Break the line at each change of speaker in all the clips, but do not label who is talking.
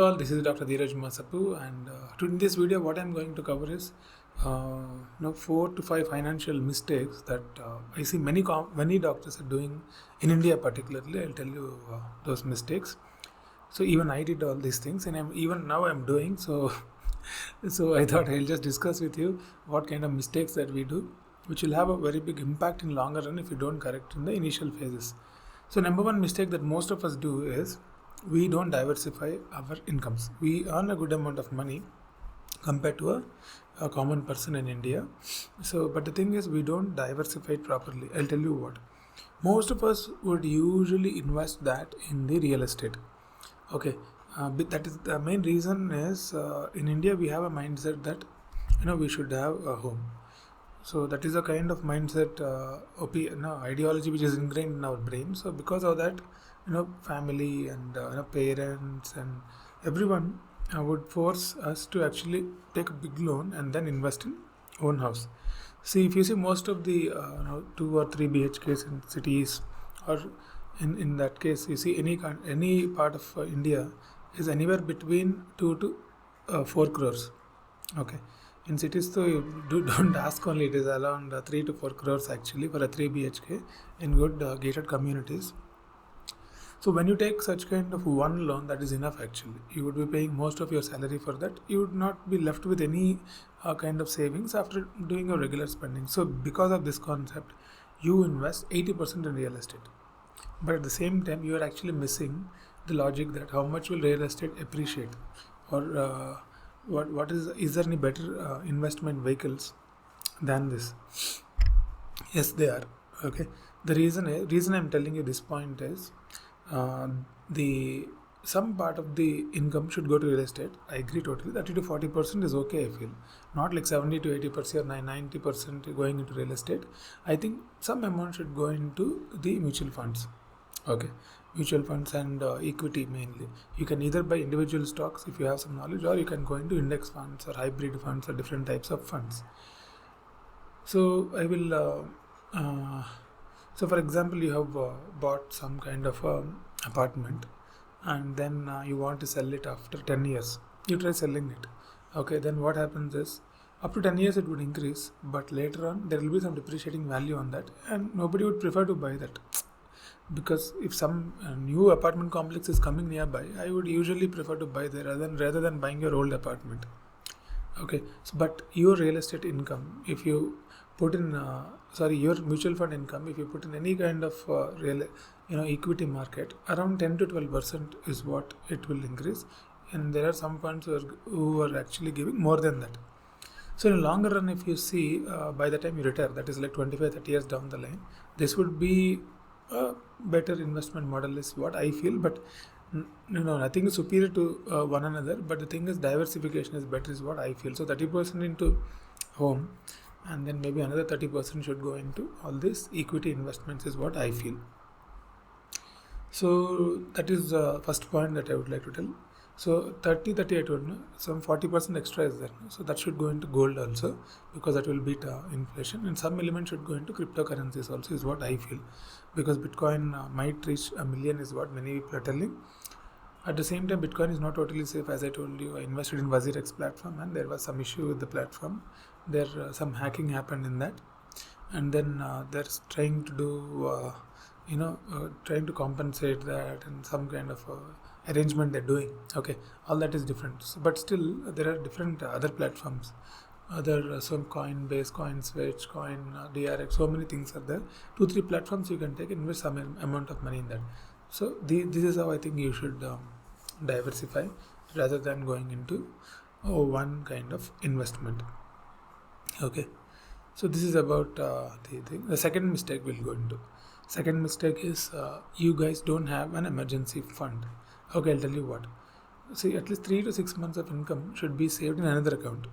All, this is Dr. Dheeraj Masapu, and in this video, what I'm going to cover is 4 to 5 financial mistakes that I see many doctors are doing in India, particularly. I'll tell you those mistakes. So even I did all these things, and even now I'm doing so. So I thought I'll just discuss with you what kind of mistakes that we do, which will have a very big impact in longer run if you don't correct in the initial phases. So number one mistake that most of us do is we don't diversify our incomes. We earn a good amount of money compared to a common person in India. So, but the thing is, we don't diversify it properly. I'll tell you what. Most of us would usually invest that in the real estate. Okay, but that is the main reason is in India we have a mindset that we should have a home. So that is a kind of mindset, ideology which is ingrained in our brain. So because of that, family and parents and everyone would force us to actually take a big loan and then invest in own house. See, if you see most of the 2 or 3 BHKs in cities, or in that case, you see any part of India is anywhere between 2 to 4 crores. Okay. In cities, so you don't ask only, it is around 3 to 4 crores actually for a 3 BHK in good gated communities. So when you take such kind of one loan, that is enough actually. You would be paying most of your salary for that. You would not be left with any kind of savings after doing your regular spending. So because of this concept, you invest 80% in real estate. But at the same time, you are actually missing the logic that how much will real estate appreciate, or what is there any better investment vehicles than this? Yes, they are. Okay. The reason I'm telling you this point is the some part of the income should go to real estate. I agree totally. 30 to 40% is okay, I feel. Not like 70 to 80% or 90% going into real estate. I think some amount should go into the mutual funds. Okay, mutual funds and equity mainly. You can either buy individual stocks if you have some knowledge, or you can go into index funds or hybrid funds or different types of funds. So I will. So for example, you have bought some kind of apartment, and then you want to sell it after 10 years. You try selling it. Okay, then what happens is up to 10 years it would increase, but later on there will be some depreciating value on that, and nobody would prefer to buy that. Because if some new apartment complex is coming nearby, I would usually prefer to buy there rather than buying your old apartment. Okay, so but your real estate income, if you put in your mutual fund income, if you put in any kind of real equity market, around 10 to 12% is what it will increase, and there are some funds who are actually giving more than that. So in the longer run, if you see by the time you retire, that is like 25-30 years down the line, this would be a better investment model is what I feel. But nothing is superior to one another, but the thing is diversification is better is what I feel. So 30% into home, and then maybe another 30% should go into all these equity investments is what I feel. So that is the first point that I would like to tell. So 30 I told you, some 40% extra is there. So that should go into gold also, because that will beat inflation, and some element should go into cryptocurrencies also is what I feel, because Bitcoin might reach 1 million is what many people are telling. At the same time, Bitcoin is not totally safe. As I told you, I invested in WazirX platform and there was some issue with the platform. There some hacking happened in that, and then they're trying to do trying to compensate that, and some kind of arrangement they're doing. Okay, all that is different. So, but still, there are different other platforms, some Coinbase, CoinSwitch, DRX, so many things are there. 2-3 platforms you can take and invest some amount of money in that. So this is how I think you should diversify rather than going into one kind of investment. Okay, so this is about the thing. The second mistake we'll go into. Second mistake is you guys don't have an emergency fund. Okay, I'll tell you what. See, at least 3 to 6 months of income should be saved in another account.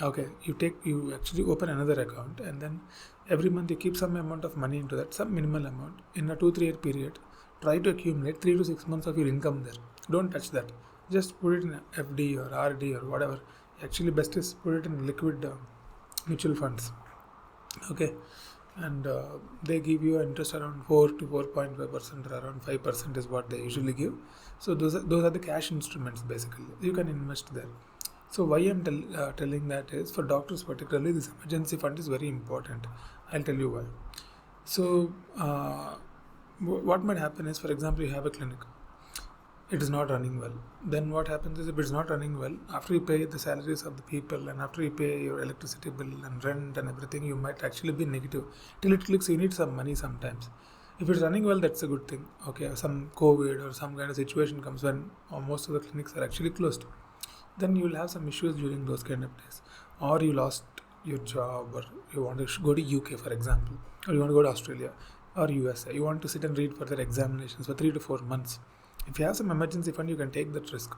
Okay, you actually open another account, and then every month you keep some amount of money into that, some minimal amount in a 2-3 year period. Try to accumulate 3 to 6 months of your income there. Don't touch that. Just put it in FD or RD or whatever. Actually, best is put it in liquid mutual funds. Okay, and they give you interest around 4 to 4.5% or around 5% is what they usually give. So those are the cash instruments basically. You can invest there. So why I'm telling that is, for doctors particularly, this emergency fund is very important. I'll tell you why. So what might happen is, for example, you have a clinic. It is not running well. Then what happens is, if it's not running well, after you pay the salaries of the people and after you pay your electricity bill and rent and everything, you might actually be negative. Till it clicks, you need some money sometimes. If it's running well, that's a good thing. Okay, some COVID or some kind of situation comes when most of the clinics are actually closed. Then you will have some issues during those kind of days. Or you lost your job, or you want to go to UK, for example, or you want to go to Australia or USA. You want to sit and read for their examinations for 3 to 4 months. If you have some emergency fund, you can take that risk.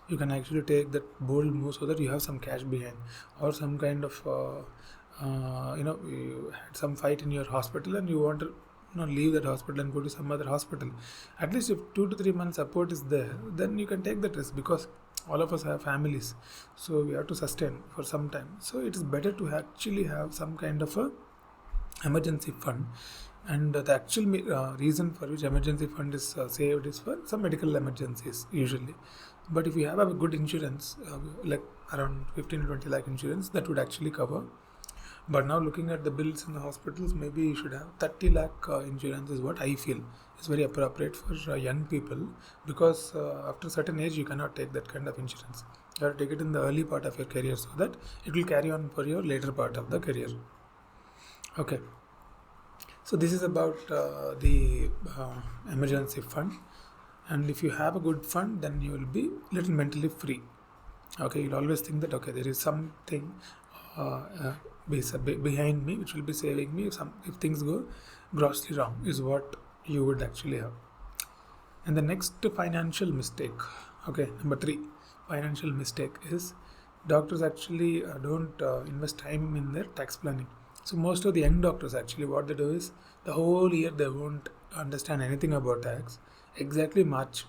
You can actually take that bold move so that you have some cash behind, or some kind of you had some fight in your hospital and you want to leave that hospital and go to some other hospital. At least if 2 to 3 months support is there, then you can take that risk, because all of us have families, so we have to sustain for some time. So it is better to actually have some kind of a emergency fund. And the actual reason for which emergency fund is saved is for some medical emergencies usually. But if you have a good insurance, like around 15 to 20 lakh insurance, that would actually cover. But now looking at the bills in the hospitals, maybe you should have 30 lakh insurance is what I feel is very appropriate for young people, because after a certain age you cannot take that kind of insurance. You have to take it in the early part of your career so that it will carry on for your later part of the career. Okay. So this is about the emergency fund, and if you have a good fund, then you will be little mentally free. Okay, you'll always think that okay, there is something behind me which will be saving me if things go grossly wrong, is what you would actually have. And the next financial mistake, okay, number 3 financial mistake is, doctors actually don't invest time in their tax planning. So most of the young doctors actually, what they do is, the whole year they won't understand anything about tax. Exactly March,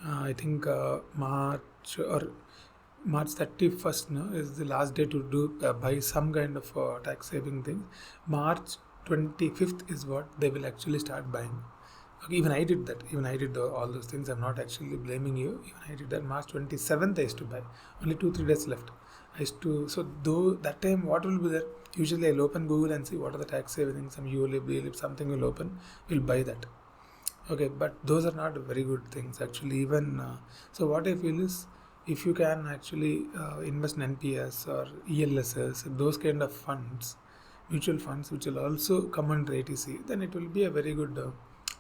I think March 31st is the last day to do buy some kind of tax saving thing. March 25th is what they will actually start buying. Okay, even I did that. Even I did all those things. I'm not actually blaming you. Even I did that. March 27th I used to buy. Only 2-3 days left. I used to, so though that time what will be there? Usually I'll open Google and see what are the tax saving, some ULIP, something will open, we'll buy that. Okay, but those are not very good things actually. Even so what I feel is, if you can actually invest in NPS or ELSS, those kind of funds, mutual funds, which will also come under ATC, then it will be a very good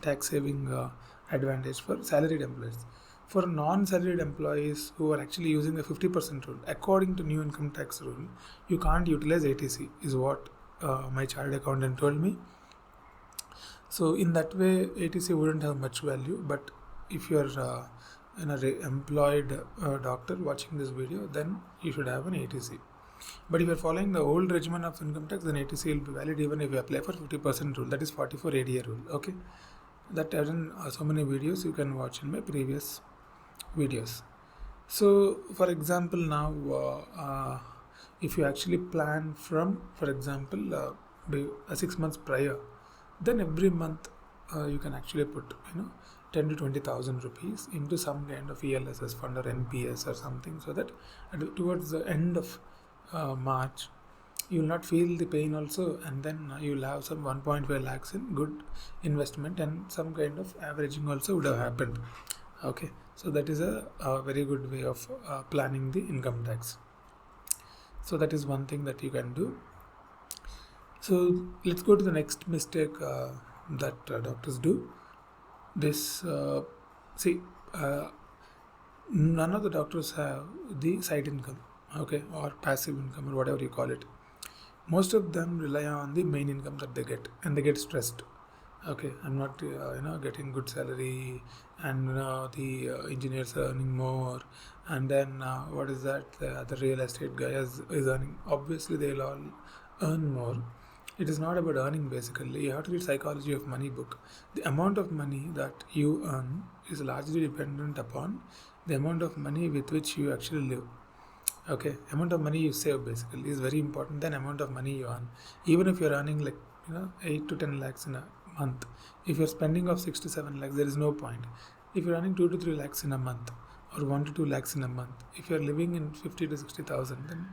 tax saving advantage for salaried employees. For non-salaried employees who are actually using the 50% rule, according to new income tax rule, you can't utilize ATC, is what my chartered accountant told me. So in that way, ATC wouldn't have much value. But if you're an employed doctor watching this video, then you should have an ATC. But if you're following the old regimen of income tax, then ATC will be valid even if you apply for 50% rule, that is 44 ADA rule. Okay, that I've done so many videos, you can watch in my previous videos. So for example, now if you actually plan from, for example, 6 months prior, then every month you can actually put 10 to 20,000 rupees into some kind of ELSS fund or NPS or something, so that towards the end of March you will not feel the pain also, and then you will have some 1.5 lakhs in good investment, and some kind of averaging also would have happened. Okay, so that is a very good way of planning the income tax. So that is one thing that you can do. So let's go to the next mistake that doctors do. This none of the doctors have the side income, okay, or passive income, or whatever you call it. Most of them rely on the main income that they get, and they get stressed. Okay, I'm not getting good salary, and the engineers are earning more, and then what is that, the real estate guy is earning. Obviously they'll all earn more. It is not about earning. Basically, you have to read Psychology of Money book. The amount of money that you earn is largely dependent upon the amount of money with which you actually live. Okay, amount of money you save basically is very important than amount of money you earn. Even if you're earning like 8 to 10 lakhs in a month. If you're spending of 6 to 7 lakhs, there is no point. If you're earning 2 to 3 lakhs in a month, or 1 to 2 lakhs in a month, if you're living in 50 to 60,000, then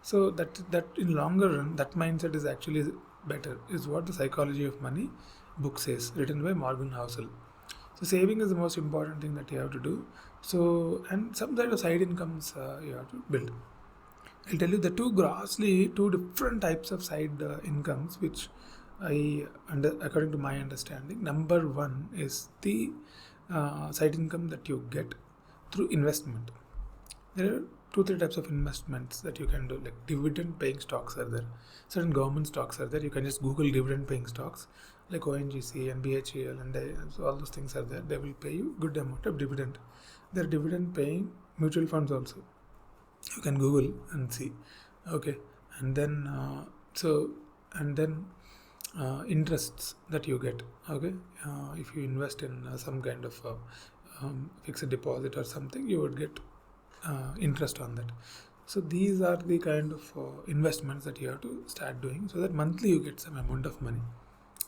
so that in longer run, that mindset is actually better, is what the Psychology of Money book says, written by Morgan Housel. So saving is the most important thing that you have to do. So, and some sort of side incomes you have to build. I'll tell you the two different types of side incomes, which according to my understanding. Number one is the side income that you get through investment. There are 2-3 types of investments that you can do, like dividend paying stocks are there. Certain government stocks are there. You can just Google dividend paying stocks like ONGC and BHEL, and so all those things are there. They will pay you good amount of dividend. There are dividend paying mutual funds also. You can Google and see. Okay, and then interests that you get. Okay, if you invest in some kind of fixed deposit or something, you would get interest on that. So these are the kind of investments that you have to start doing, so that monthly you get some amount of money.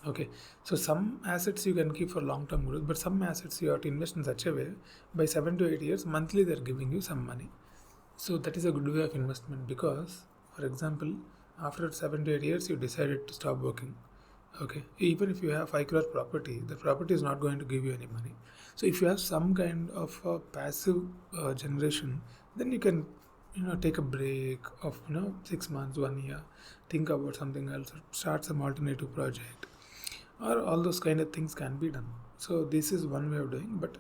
Okay, so some assets you can keep for long-term growth, but some assets you have to invest in such a way, by 7 to 8 years, monthly they're giving you some money. So that is a good way of investment, because, for example, after 7 to 8 years, you decided to stop working. Okay, even if you have 5 crore property, the property is not going to give you any money. So if you have some kind of passive generation, then you can take a break of 6 months, 1 year, think about something else, start some alternative project, or all those kind of things can be done. So this is one way of doing. But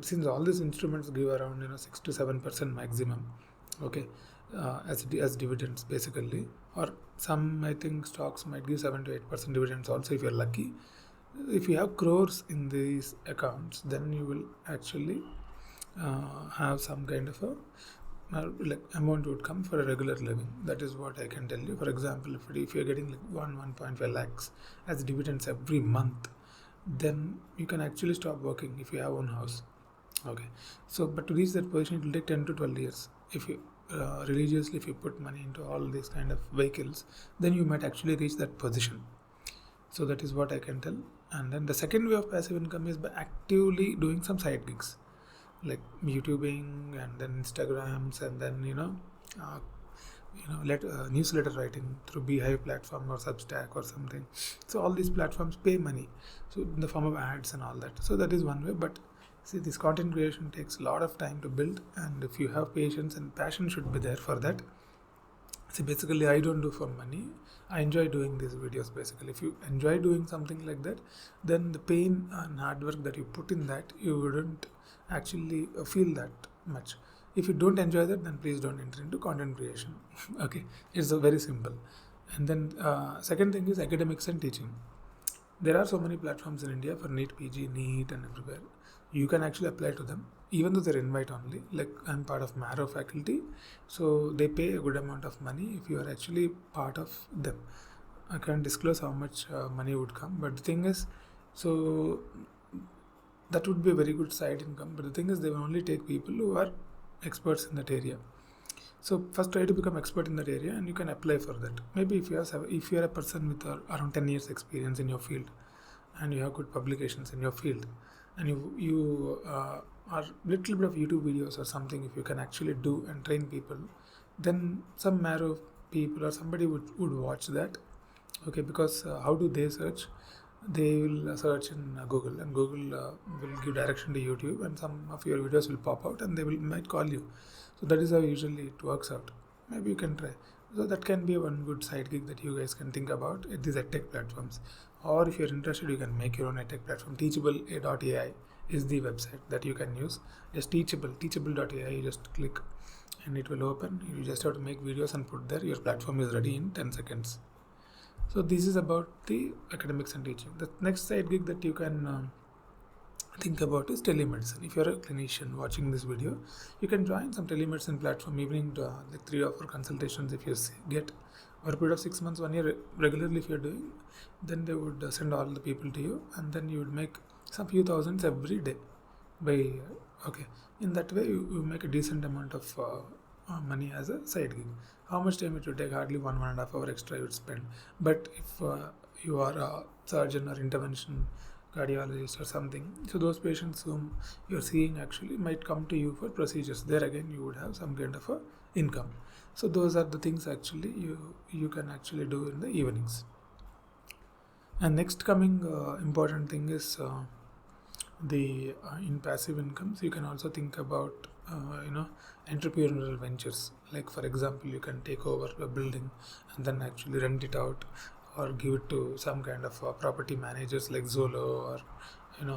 since all these instruments give around 6 to 7% maximum, okay, as dividends basically, or some, I think, stocks might give 7 to 8% dividends also if you're lucky. If you have crores in these accounts, then you will actually have some kind of a amount would come for a regular living. That is what I can tell you. For example, if you're getting like 1.5 lakhs as dividends every month, then you can actually stop working if you have one house. Okay, so but to reach that position, it will take 10 to 12 years. If you religiously, if you put money into all these kind of vehicles, then you might actually reach that position. So that is what I can tell. And then the second way of passive income is by actively doing some side gigs, like YouTubing, and then Instagrams, and then newsletter writing through Beehive platform or Substack or something. So all these platforms pay money, so in the form of ads and all that. So that is one way. But see, this content creation takes a lot of time to build, and if you have patience and passion should be there for that. See, basically I don't do for money. I enjoy doing these videos. Basically, if you enjoy doing something like that, then the pain and hard work that you put in that, you wouldn't actually feel that much. If you don't enjoy that, then please don't enter into content creation. Okay, it's very simple. And then second thing is academics and teaching. There are so many platforms in India for NEET, PG, NEET, and everywhere. You can actually apply to them, even though they're invite only. Like, I'm part of Marrow faculty, so they pay a good amount of money if you are actually part of them. I can't disclose how much money would come, but the thing is, so that would be a very good side income. But the thing is, they will only take people who are experts in that area. So first try to become expert in that area, and you can apply for that. Maybe if you are a person with around 10 years experience in your field, and you have good publications in your field, and you are little bit of YouTube videos or something, if you can actually do and train people, then some Marrow people or somebody would watch that. Okay, because how do they search? They will search in Google, and Google will give direction to YouTube, and some of your videos will pop out, and they might call you. So that is how usually it works out. Maybe you can try. So that can be one good side gig that you guys can think about at these edtech platforms. Or if you're interested, you can make your own edtech platform. Teachableai is the website that you can use. Just teachable.ai, you just click and it will open. You just have to make videos and put there. Your platform is ready in 10 seconds. So this is about the academics and teaching. The next side gig that you can think about is telemedicine. If you're a clinician watching this video, you can join some telemedicine platform, evening like 3 or 4 consultations. If you get over a period of 6 months, 1 year regularly, if you're doing, then they would send all the people to you, and then you would make some few thousands every day okay. In that way, you make a decent amount of money as a side gig. How much time it would take? Hardly 1.5 hour extra you would spend. But if you are a surgeon or intervention cardiologist or something. So those patients whom you're seeing actually might come to you for procedures. There again, you would have some kind of a income. So those are the things actually you can actually do in the evenings. And next coming important thing is the in passive incomes. You can also think about entrepreneurial ventures. Like for example, you can take over a building and then actually rent it out or give it to some kind of property managers like Zolo, or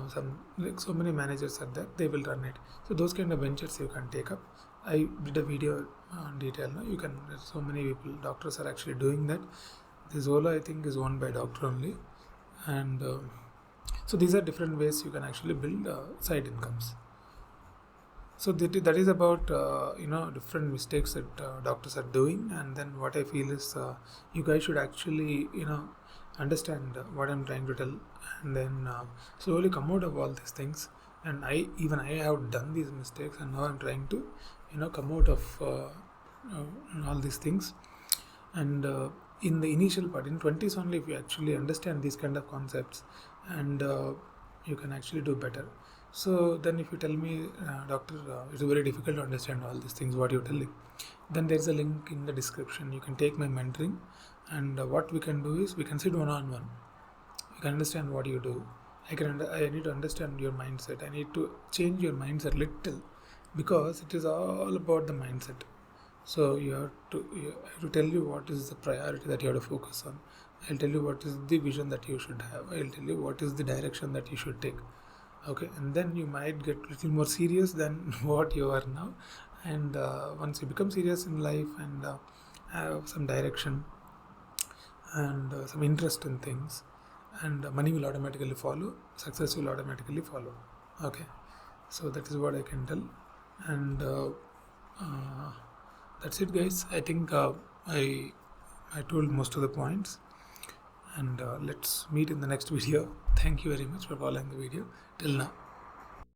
some, like so many managers are there, they will run it. So those kind of ventures you can take up. I did a video on detail. You can, so many people, doctors are actually doing that. The Zolo I think is owned by doctor only, and so these are different ways you can actually build side incomes. So that is about different mistakes that doctors are doing, and then what I feel is you guys should actually understand what I'm trying to tell, and then slowly come out of all these things. And I have done these mistakes, and now I'm trying to come out of all these things. And in the initial part, in 20s only, if you actually understand these kind of concepts, and you can actually do better. So then if you tell me, doctor, it's very difficult to understand all these things, what you're telling, then there's a link in the description. You can take my mentoring, and what we can do is we can sit one-on-one. You can understand what you do. I need to understand your mindset. I need to change your mindset little, because it is all about the mindset. So I have to tell you what is the priority that you have to focus on. I'll tell you what is the vision that you should have. I'll tell you what is the direction that you should take. Okay, and then you might get a little more serious than what you are now. And once you become serious in life and have some direction and some interest in things, and money will automatically follow, success will automatically follow. Okay, so that is what I can tell. And that's it, guys. I think I told most of the points, and let's meet in the next video. Thank you very much for following the video till now.